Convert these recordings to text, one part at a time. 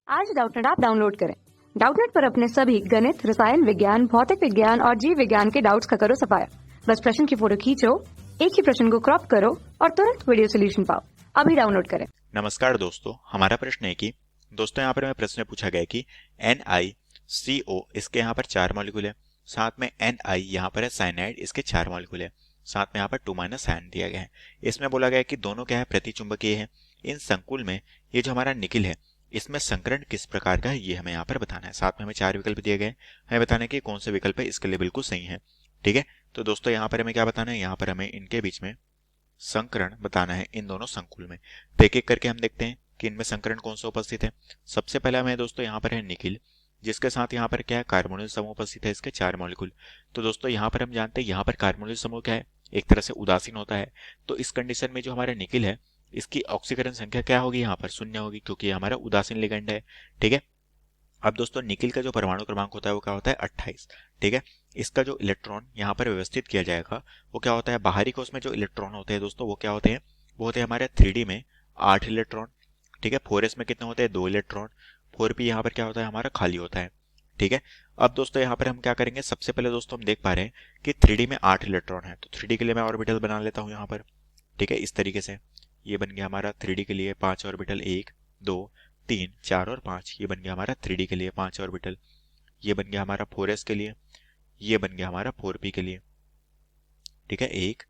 आज Doubtnut app download करें। Doubtnut पर अपने सभी गणित, रसायन विज्ञान, भौतिक विज्ञान और जीव विज्ञान के डाउट्स का करो सफाया। बस प्रश्न की फोटो खींचो, एक ही प्रश्न को क्रॉप करो और तुरंत वीडियो सोल्यूशन पाओ। अभी डाउनलोड करें। नमस्कार दोस्तों, हमारा प्रश्न है कि दोस्तों यहाँ पर हमें प्रश्न पूछा गया है कि NiCO इसके यहाँ पर 4 मॉलिक्यूल है, साथ में Ni यहाँ पर है साइनाइड, इसके 4 मॉलिक्यूल है, साथ में यहाँ पर 2 आयन दिया गया है। इसमें बोला गया है कि दोनों क्या है, प्रतिचुंबकीय है। इन संकुल में ये जो हमारा निकिल है इसमें संकरण किस प्रकार का है ये हमें यहाँ पर बताना है। साथ में हमें 4 विकल्प दिए गए, हमें बताना है कि कौन से विकल्प है इसके लिए बिल्कुल सही है। ठीक है, तो दोस्तों यहाँ पर हमें क्या बताना है, यहाँ पर हमें इनके बीच में संकरण बताना है इन दोनों संकुल में। तो एक एक करके हम देखते हैं कि इनमें संकरण कौन सा उपस्थित है। सबसे पहला हमें दोस्तों यहाँ पर है निकिल, जिसके साथ यहाँ पर क्या है, कार्बोनिल समूह उपस्थित है, इसके 4 मॉलिक्यूल। तो दोस्तों यहाँ पर हम जानते हैं यहाँ पर कार्बोनिल समूह क्या है, एक तरह से उदासीन होता है। तो इस कंडीशन में जो हमारा निकिल है इसकी ऑक्सीकरण संख्या क्या होगी, यहाँ पर 0 होगी, क्योंकि हमारा उदासीन लिगेंड है। ठीक है, अब दोस्तों निकिल का जो परमाणु क्रमांक होता है वो क्या होता है, 28। ठीक है, इसका जो इलेक्ट्रॉन यहाँ पर व्यवस्थित किया जाएगा वो क्या होता है, बाहरी कोश में जो इलेक्ट्रॉन होते हैं दोस्तों वो क्या होते हैं, वो होते हैं हमारे 3D में 8 इलेक्ट्रॉन। ठीक है, 4s में कितने होते हैं, 2 इलेक्ट्रॉन। 4p यहाँ पर क्या होता है, हमारा खाली होता है। ठीक है, अब दोस्तों यहाँ पर हम क्या करेंगे, सबसे पहले दोस्तों हम देख पा रहे हैं कि 3D में 8 इलेक्ट्रॉन है, तो 3D के लिए मैं ऑर्बिटल बना लेता हूँ यहाँ पर। ठीक है, इस तरीके से ये बन गया हमारा 3D के लिए 5 ऑर्बिटल, 1 2 3 4 और 5। ये बन गया हमारा 3D के लिए 5 ऑर्बिटल। ये बन गया हमारा 4s के लिए, ये बन गया हमारा 4p के लिए। ठीक है, 1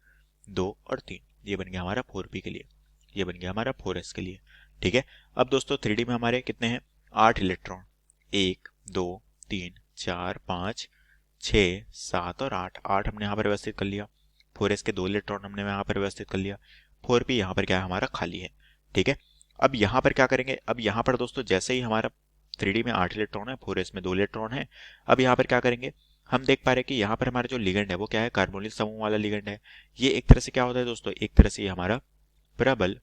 2 और 3, ये बन गया हमारा 4p के लिए, ये बन गया हमारा 4s के लिए। ठीक है, अब दोस्तों 3D में हमारे कितने हैं, 8 इलेक्ट्रॉन, 1 2 3 4 5 6 7 और 8। 8 हमने यहाँ पर व्यवस्थित कर लिया। 4s के 2 इलेक्ट्रॉन हमने यहाँ पर व्यवस्थित कर लिया। 4p यहाँ पर क्या है, हमारा खाली है। ठीक है, अब यहाँ पर क्या करेंगे, अब यहाँ पर दोस्तों जैसे ही हमारा 3D में 8 इलेक्ट्रॉन है, 4s में 2 इलेक्ट्रॉन है, अब यहाँ पर क्या करेंगे, हम देख पा रहे हैं कि यहाँ पर हमारा जो लिगेंड है वो क्या है, कार्बोनिल समूह वाला लिगेंड है। ये एक तरह से क्या होता है दोस्तों, एक तरह से ये हमारा प्रबल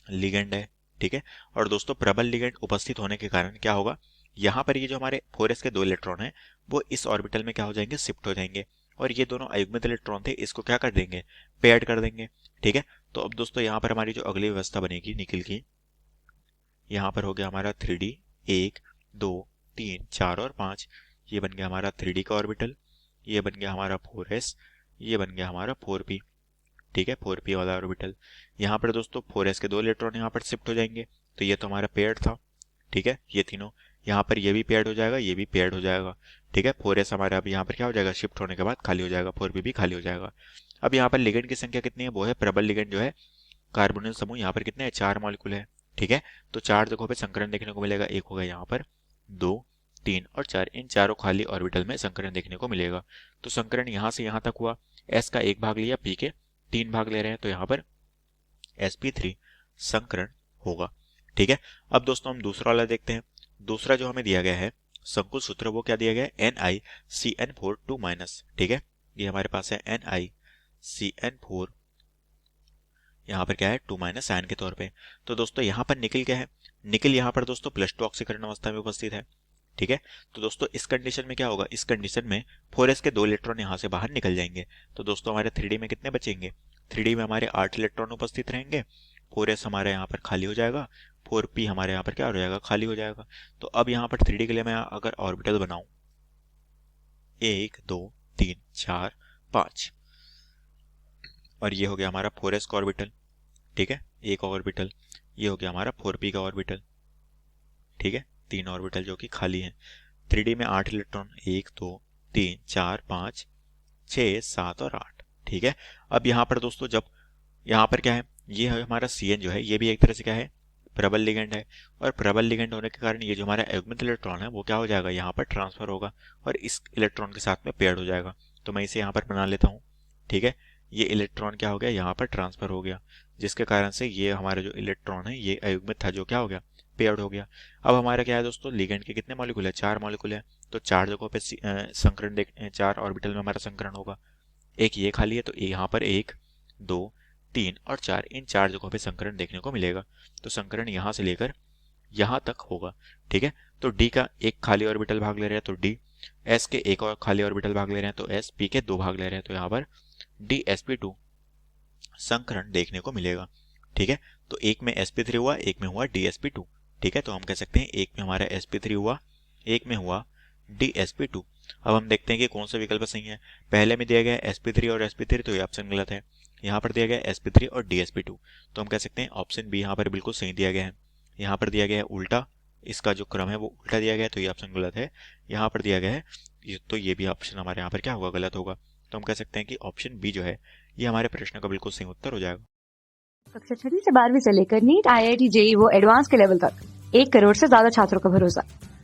लिगेंड है। ठीक है, और दोस्तों प्रबल लिगेंड उपस्थित होने के कारण क्या होगा, यहाँ पर ये जो हमारे 4s के 2 इलेक्ट्रॉन है वो इस ऑर्बिटल में क्या हो जाएंगे, शिफ्ट हो जाएंगे, और ये दोनों अयुग्मित इलेक्ट्रॉन थे इसको क्या कर देंगे, पेयर्ड कर देंगे। ठीक है, तो अब दोस्तों यहाँ पर हमारी जो अगली व्यवस्था बनेगी निकिल की, यहाँ पर हो गया हमारा 3D 1 2 3 4 और 5। ये बन गया हमारा 3D का ऑर्बिटल, ये बन गया हमारा 4s, ये बन गया हमारा 4p। ठीक है, 4p वाला ऑर्बिटल। यहाँ पर दोस्तों 4s के 2 इलेक्ट्रॉन यहाँ पर शिफ्ट हो जाएंगे, तो ये तो हमारा पेयर्ड था। ठीक है, ये तीनों यहाँ पर ये भी पेयर्ड हो जाएगा, ये भी पेयर्ड हो जाएगा। ठीक है, 4s हमारा अब यहाँ पर क्या हो जाएगा, शिफ्ट होने के बाद खाली हो जाएगा, 4p भी खाली हो जाएगा। अब यहाँ पर लिगेंड की संख्या कितनी है, वो है प्रबल लिगेंड जो है कार्बोनिल समूह, यहाँ पर कितने हैं, 4 मॉलिक्यूल है। ठीक है, तो 4 जगहों पे संकरण देखने को मिलेगा, एक होगा यहाँ पर, 2 3 और 4, इन चारों खाली ऑर्बिटल में संकरण देखने को मिलेगा। तो संकरण यहाँ से यहाँ तक हुआ, s का 1 भाग लिया, p के 3 भाग ले रहे हैं, तो यहाँ पर sp3 संकरण होगा। ठीक है, अब दोस्तों हम दूसरा वाला देखते हैं। दूसरा जो हमें दिया गया है संकुल सूत्र वो क्या दिया गया है, NiCN4 2-। ठीक है, ये हमारे पास है NiCN4, यहाँ पर क्या है 2- आयन के तौर पे। तो दोस्तों यहाँ पर निकिल क्या है, निकिल यहाँ पर दोस्तों +2 ऑक्सीकरण अवस्था में उपस्थित है। ठीक है, तो दोस्तों इस कंडीशन में क्या होगा, इस कंडीशन में 4s के 2 इलेक्ट्रॉन यहाँ से बाहर निकल जाएंगे। तो दोस्तों हमारे 3D में कितने बचेंगे, 3D में हमारे 8 इलेक्ट्रॉन उपस्थित रहेंगे, 4s हमारे यहाँ पर खाली हो जाएगा, 4p हमारे यहाँ पर क्या हो जाएगा, खाली हो जाएगा। तो अब यहाँ पर 3D के लिए मैं अगर ऑर्बिटल बनाऊं 1 2 3 4 5, और ये हो गया हमारा 4s का ऑर्बिटल। ठीक है, एक ऑर्बिटल, ये हो गया हमारा 4p का ऑर्बिटल। ठीक है, 3 ऑर्बिटल जो कि खाली हैं। 3D में 8 इलेक्ट्रॉन, 1 2 3 4 5 6 7 और 8। ठीक है, अब यहाँ पर दोस्तों जब यहाँ पर क्या है, ये है हमारा CN जो है, ये भी एक तरह से क्या है, प्रबल लिगेंड है, और प्रबल लिगेंड होने के कारण ये जो हमारा अयुग्मित इलेक्ट्रॉन है वो क्या हो जाएगा, यहाँ पर ट्रांसफर होगा और इस इलेक्ट्रॉन के साथ में पेयर्ड हो जाएगा। तो मैं इसे यहाँ पर बना लेता हूँ। ठीक है, ये इलेक्ट्रॉन क्या हो गया, यहाँ पर ट्रांसफर हो गया, जिसके कारण से ये हमारा जो इलेक्ट्रॉन है ये अयुग्मित था जो क्या हो गया, पेयर्ड हो गया। अब हमारा क्या है दोस्तों, लिगेंड के कितने मॉलिक्यूल है, 4 मॉलिक्यूल है, तो 4 जगहों पे संकरण देख, 4 ऑर्बिटल में हमारा संकरण होगा। एक ये खाली है, तो यहाँ पर 1 2 3 और 4, इन 4 जगहों पे संकरण देखने को मिलेगा। तो संकरण यहाँ से लेकर यहाँ तक होगा। ठीक है, तो D का एक खाली ऑर्बिटल भाग ले रहे हैं तो D, S के एक और खाली ऑर्बिटल भाग ले रहे हैं तो S, P के 2 भाग ले रहे हैं तो यहाँ पर DsP2 संकरण देखने को मिलेगा। ठीक है, तो एक में sp3 हुआ, एक में हुआ DsP2। ठीक है, तो हम कह सकते हैं एक में हमारा sp3 हुआ, एक में हुआ dsp2। अब हम देखते हैं कि कौन सा विकल्प सही है। पहले में दिया गया है sp3 और sp3, तो ये ऑप्शन गलत है। यहाँ पर दिया गया है sp3 और dsp2, तो हम कह सकते हैं ऑप्शन बी यहाँ पर बिल्कुल सही दिया गया है। यहाँ पर दिया गया है उल्टा, इसका जो क्रम है वो उल्टा दिया गया है, तो ये ऑप्शन गलत है। यहाँ पर दिया गया है तो ये भी ऑप्शन हमारे यहाँ पर क्या होगा, गलत होगा। तो हम कह सकते हैं कि ऑप्शन बी जो है ये हमारे प्रश्न का बिल्कुल सही उत्तर हो जाएगा। कक्षा 6 से 12वीं से लेकर नीट, IIT, JEE वो एडवांस के लेवल तक 1 करोड़ से ज्यादा छात्रों का भरोसा।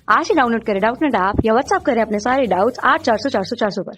आज ही डाउनलोड करें डाउटनेट ऐप या व्हाट्सएप करें अपने सारे डाउट्स 8400 400 400 पर।